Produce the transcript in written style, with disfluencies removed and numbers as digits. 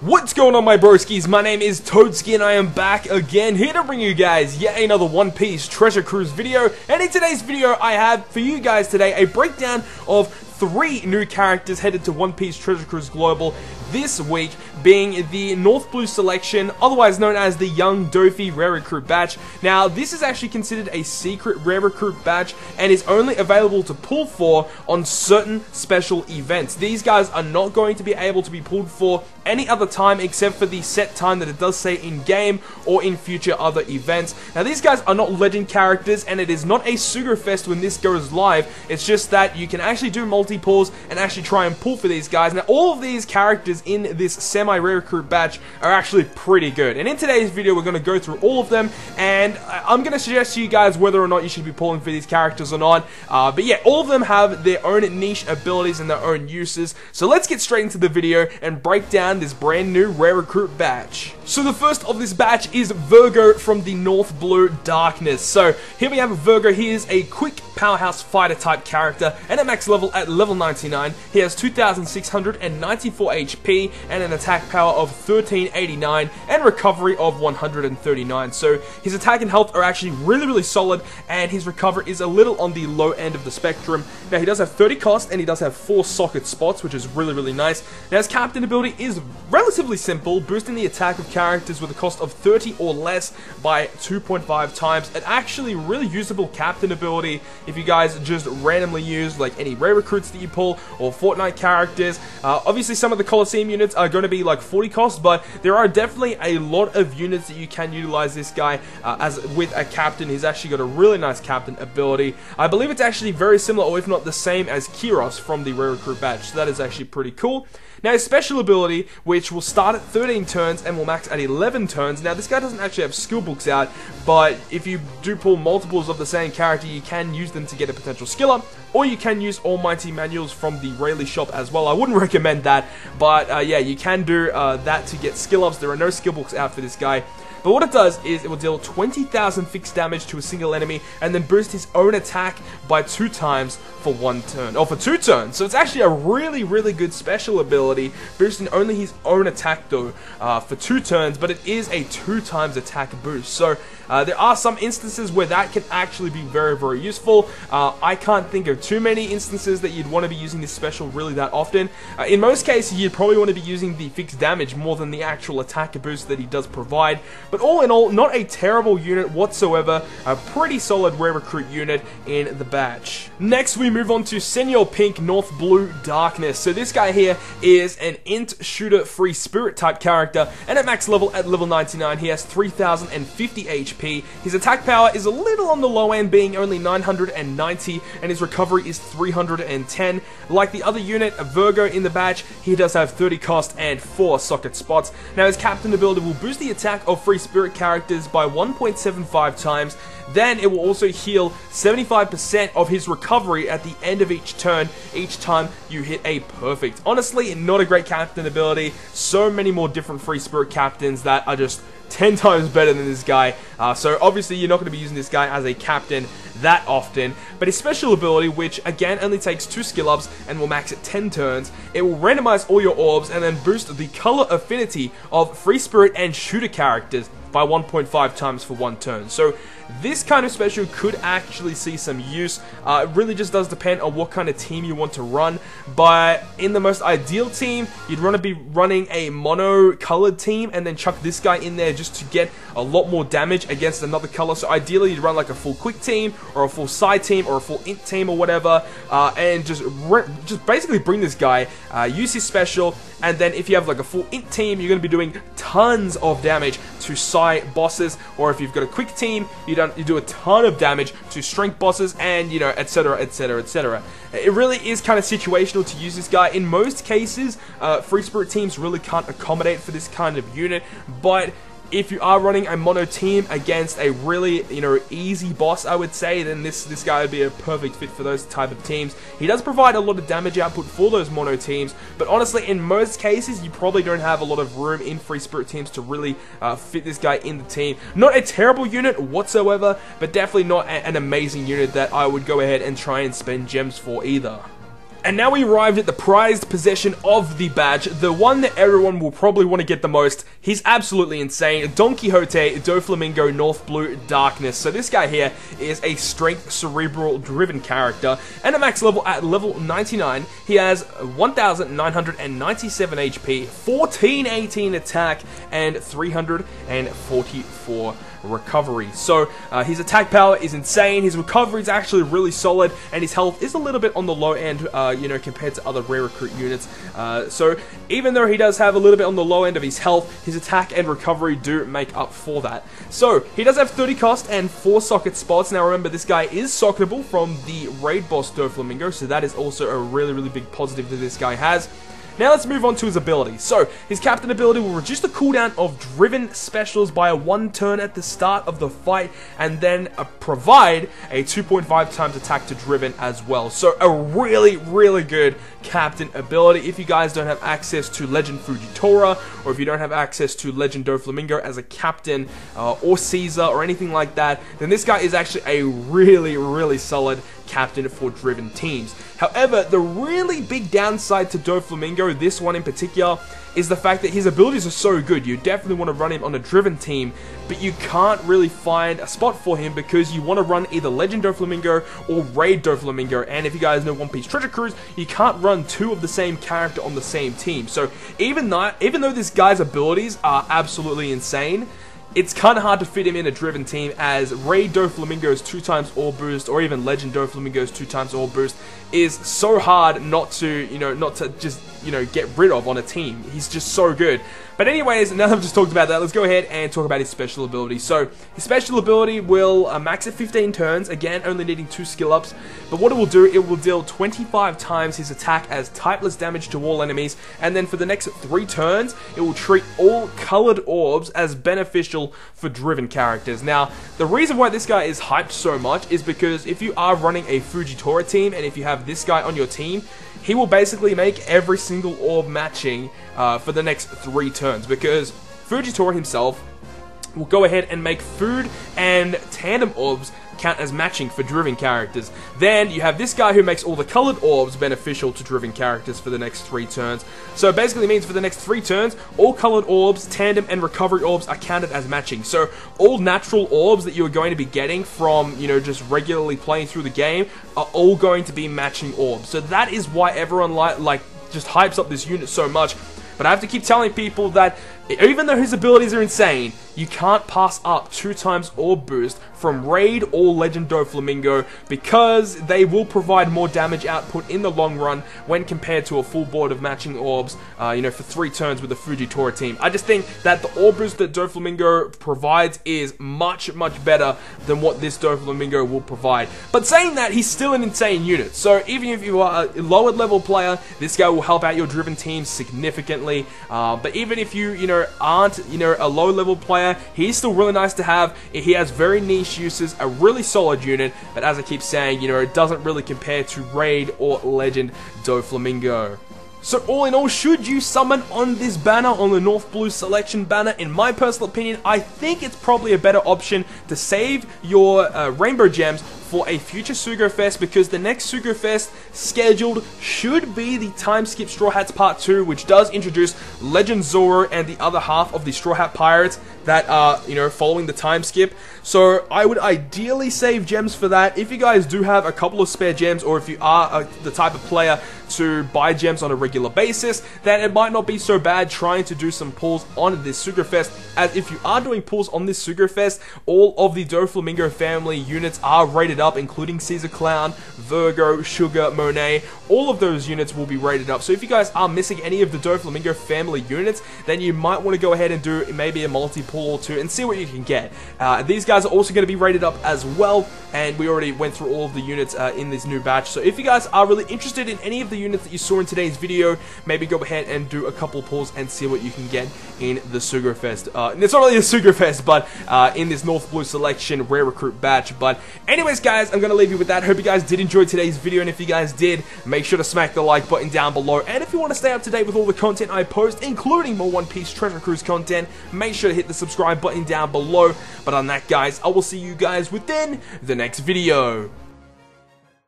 What's going on, my broskies? My name is Toadski and I am back again, here to bring you guys yet another One Piece Treasure Cruise video. And in today's video, I have for you guys today a breakdown of 3 new characters headed to One Piece Treasure Cruise Global this week, being the North Blue Selection, otherwise known as the Young Dofi Rare Recruit Batch. Now, this is actually considered a secret Rare Recruit Batch and is only available to pull for on certain special events. These guys are not going to be able to be pulled for any other time except for the set time that it does say in-game or in future other events. Now, these guys are not legend characters and it is not a Sugar Fest when this goes live. It's just that you can actually do multi-pulls and actually try and pull for these guys. Now, all of these characters in this semi-rare recruit batch are actually pretty good. And in today's video, we're going to go through all of them and I'm going to suggest to you guys whether or not you should be pulling for these characters or not. But yeah, all of them have their own niche abilities and their own uses. So let's get straight into the video and break down this brand new rare recruit batch. So the first of this batch is Verger from the North Blue Darkness. So here we have Verger. He is a quick powerhouse fighter type character and at max level at level 99. He has 2,694 HP and an attack power of 1389 and recovery of 139. So his attack and health are actually really solid and his recovery is a little on the low end of the spectrum. Now he does have 30 cost and he does have 4 socket spots, which is really nice. Now his captain ability is relatively simple, boosting the attack of characters with a cost of 30 or less by 2.5 times. An actually really usable captain ability if you guys just randomly use like any rare recruits that you pull or Fortnite characters. Obviously some of the Coliseum units are going to be like 40 cost, but there are definitely a lot of units that you can utilize this guy as with a captain. He's actually got a really nice captain ability. I believe it's actually very similar or if not the same as Kiros from the rare recruit batch, so that is actually pretty cool. Now his special ability, which will start at 13 turns and will max at 11 turns. Now this guy doesn't actually have skill books out, but if you do pull multiples of the same character, you can use them to get a potential skill up, or you can use Almighty manuals from the Rayleigh shop as well. I wouldn't recommend that, but yeah, you can do that to get skill ups. There are no skill books out for this guy. But what it does is it will deal 20,000 fixed damage to a single enemy and then boost his own attack by 2 times for 1 turn, or for 2 turns. So it's actually a really good special ability, boosting only his own attack though for 2 turns, but it is a 2 times attack boost. So there are some instances where that can actually be very useful. I can't think of too many instances that you'd want to be using this special really that often. In most cases, you'd probably want to be using the fixed damage more than the actual attack boost that he does provide. But all in all, not a terrible unit whatsoever. A pretty solid rare recruit unit in the batch. Next, we move on to Senor Pink North Blue Darkness. So this guy here is an int shooter free spirit type character, and at max level at level 99, he has 3,050 HP. His attack power is a little on the low end, being only 990, and his recovery is 310. Like the other unit, Verger in the batch, he does have 30 cost and 4 socket spots. Now his captain ability will boost the attack of free spirit characters by 1.75 times. Then it will also heal 75% of his recovery at the end of each turn, each time you hit a perfect. Honestly, not a great captain ability. So many more different free spirit captains that are just 10 times better than this guy. So obviously you're not going to be using this guy as a captain that often, but his special ability, which again only takes 2 skill ups and will max at 10 turns, it will randomize all your orbs and then boost the color affinity of free spirit and shooter characters by 1.5 times for 1 turn. So this kind of special could actually see some use. It really just does depend on what kind of team you want to run, but in the most ideal team, you'd want to be running a mono colored team and then chuck this guy in there just to get a lot more damage against another color. So ideally you'd run like a full quick team or a full side team or a full int team or whatever, and just basically bring this guy, use his special, and then if you have like a full int team, you're going to be doing tons of damage to side bosses, or if you've got a quick team, you do a ton of damage to strength bosses, and you know, etc. It really is kind of situational to use this guy. In most cases, free spirit teams really can't accommodate for this kind of unit, but if you are running a mono team against a really, easy boss, I would say, then this guy would be a perfect fit for those type of teams. He does provide a lot of damage output for those mono teams, but honestly, in most cases, you probably don't have a lot of room in free spirit teams to really fit this guy in the team. Not a terrible unit whatsoever, but definitely not an amazing unit that I would go ahead and try and spend gems for either. And now we arrived at the prized possession of the badge, the one that everyone will probably want to get the most. He's absolutely insane. Don Quixote, Doflamingo, North Blue, Darkness. So this guy here is a strength cerebral driven character, and at max level at level 99, he has 1,997 HP, 1418 attack, and 344 recovery. So his attack power is insane, his recovery is actually really solid, and his health is a little bit on the low end, you know, compared to other rare recruit units. So even though he does have a little bit on the low end of his health, his attack and recovery do make up for that. So he does have 30 cost and 4 socket spots. Now remember, this guy is socketable from the raid boss Doflamingo, so that is also a really big positive that this guy has. Now let's move on to his ability. So, his captain ability will reduce the cooldown of driven specials by 1 turn at the start of the fight, and then provide a 2.5 times attack to driven as well. So, a really good captain ability. If you guys don't have access to Legend Fujitora, or if you don't have access to Legend Doflamingo as a captain, or Caesar, or anything like that, then this guy is actually a really solid captain for driven teams. However, the really big downside to Doflamingo, this one in particular, is the fact that his abilities are so good. You definitely want to run him on a driven team, but you can't really find a spot for him because you want to run either Legend Doflamingo or Raid Doflamingo. And if you guys know One Piece Treasure Cruise, you can't run 2 of the same character on the same team. So even though this guy's abilities are absolutely insane, it's kind of hard to fit him in a driven team, as Raid Doflamingo's 2 times Orb Boost, or even Legend Doflamingo's 2 times Orb Boost, is so hard not to just, get rid of on a team. He's just so good. But anyways, now that I've just talked about that, let's go ahead and talk about his special ability. So, his special ability will max at 15 turns, again, only needing 2 skill ups. But what it will do, it will deal 25 times his attack as typeless damage to all enemies, and then for the next 3 turns, it will treat all colored orbs as beneficial for driven characters. Now, the reason why this guy is hyped so much is because if you are running a Fujitora team, and if you have this guy on your team, he will basically make every single orb matching for the next 3 turns, because Fujitora himself will go ahead and make food and tandem orbs count as matching for driven characters. Then you have this guy who makes all the colored orbs beneficial to driven characters for the next 3 turns. So it basically means for the next 3 turns, all colored orbs, tandem, and recovery orbs are counted as matching. So all natural orbs that you are going to be getting from, just regularly playing through the game are all going to be matching orbs. So that is why everyone just hypes up this unit so much. But I have to keep telling people that even though his abilities are insane, you can't pass up 2 times Orb Boost from Raid or Legend Doflamingo, because they will provide more damage output in the long run when compared to a full board of matching orbs, for 3 turns with the Fujitora team. I just think that the Orb Boost that Doflamingo provides is much better than what this Doflamingo will provide. But saying that, he's still an insane unit. So even if you are a lower level player, this guy will help out your driven team significantly. But even if you, aren't, a low level player, he's still really nice to have. He has very niche uses, a really solid unit, but as I keep saying, it doesn't really compare to Raid or Legend Doflamingo. So all in all, should you summon on this banner, on the North Blue Selection banner? In my personal opinion, I think it's probably a better option to save your Rainbow Gems for a future Sugo Fest, because the next Sugo Fest scheduled should be the Time Skip Straw Hats Part 2, which does introduce Legend Zoro and the other half of the Straw Hat Pirates that are, following the time skip. So I would ideally save gems for that. If you guys do have a couple of spare gems, or if you are the type of player to buy gems on a regular basis, then it might not be so bad trying to do some pulls on this Sugo Fest, as if you are doing pulls on this Sugo Fest, all of the Doflamingo family units are rated up, including Caesar Clown, Verger, Sugar, Monet. All of those units will be rated up. So if you guys are missing any of the Doflamingo family units, then you might want to go ahead and do maybe a multi-pull or 2 and see what you can get. These guys are also going to be rated up as well, and we already went through all of the units in this new batch. So if you guys are really interested in any of the units that you saw in today's video, maybe go ahead and do a couple pulls and see what you can get in the Sugo Fest. It's not really a Sugo Fest, but in this North Blue Selection Rare Recruit batch. But anyways, guys, I'm going to leave you with that. Hope you guys did enjoy today's video, and if you guys did, make sure to smack the like button down below. And if you want to stay up to date with all the content I post, including more One Piece Treasure Cruise content, make sure to hit the subscribe button down below. But on that, guys, I will see you guys within the next video.